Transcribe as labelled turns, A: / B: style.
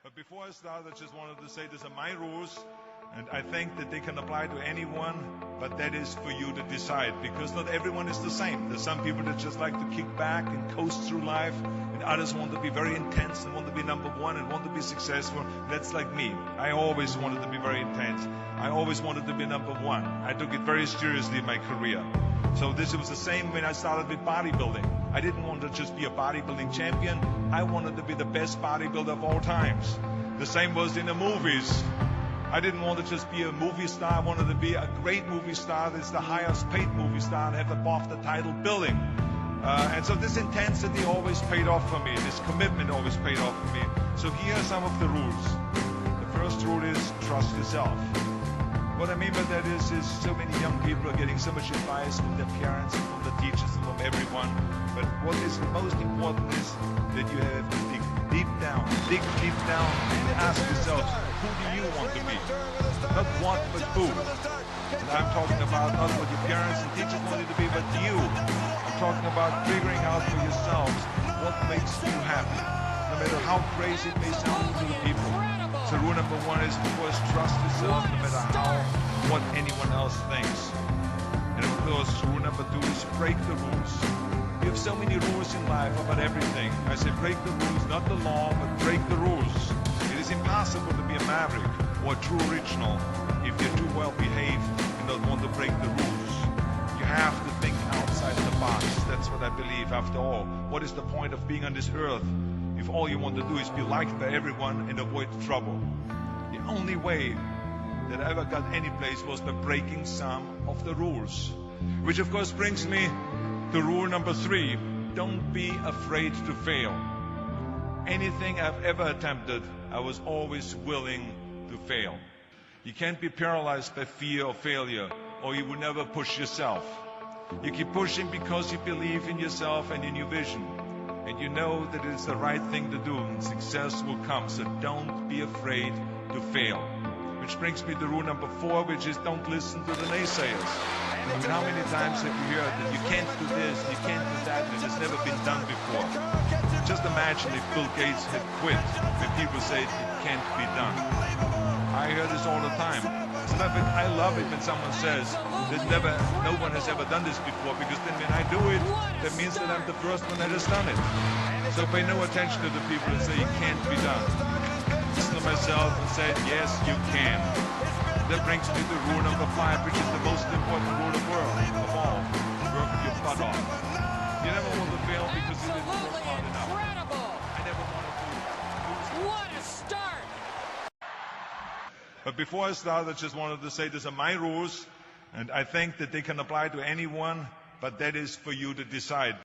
A: But before I start, I just wanted to say these are my rules, and I think that they can apply to anyone, but that is for you to decide, because not everyone is the same. There's some people that just like to kick back and coast through life, and others want to be very intense and want to be number one and want to be successful. That's like me. I always wanted to be very intense. I always wanted to be number one. I took it very seriously in my career. So this was the same when I started with bodybuilding. I didn't want to just be a bodybuilding champion. I wanted to be the best bodybuilder of all times. The same was in the movies. I didn't want to just be a movie star. I wanted to be a great movie star that's the highest paid movie star and have above the title billing. And so this intensity always paid off for me. This commitment always paid off for me. So here are some of the rules. The first rule is trust yourself. What I mean by that is so many young people are getting so much advice from their parents and from the teachers and from everyone. But what is the most important is that you have to dig deep down and ask yourself, who do you want to be? Not what, but who. And I'm talking about not what your parents and teachers want you to be, but you. I'm talking about figuring out for yourselves what makes you happy, no matter how crazy it may sound to the people. So rule number one is, of course, trust yourself no matter what anyone else thinks. And of course, rule number two is break the rules. We have so many rules in life about everything. I say break the rules, not the law, but break the rules. It is impossible to be a maverick or a true original if you're too well behaved and don't want to break the rules. You have to think outside the box. That's what I believe. After all, what is the point of being on this earth if all you want to do is be liked by everyone and avoid trouble? The only way that I ever got any place was by breaking some of the rules. Which of course brings me to rule number three. Don't be afraid to fail. Anything I've ever attempted, I was always willing to fail. You can't be paralyzed by fear of failure, or you will never push yourself. You keep pushing because you believe in yourself and in your vision. And you know that it's the right thing to do, and success will come. So don't be afraid to fail. Which brings me to rule number four, which is don't listen to the naysayers. I mean, how many times have you heard that you can't do this, you can't do that, and it's never been done before? Just imagine if Bill Gates had quit when people say it can't be done. I hear this all the time. I love it when someone says that no one has ever done this before, because then when I do it, that means that I'm the first one that has done it. So pay no attention to the people that say it can't be done. Listen to myself and say, yes, you can. That brings me to rule number five, which is the most important rule of all. Work your butt off. You never want to fail because you didn't work hard enough. I never want to lose.
B: What a start!
A: But before I start, I just wanted to say these are my rules, and I think that they can apply to anyone, but that is for you to decide.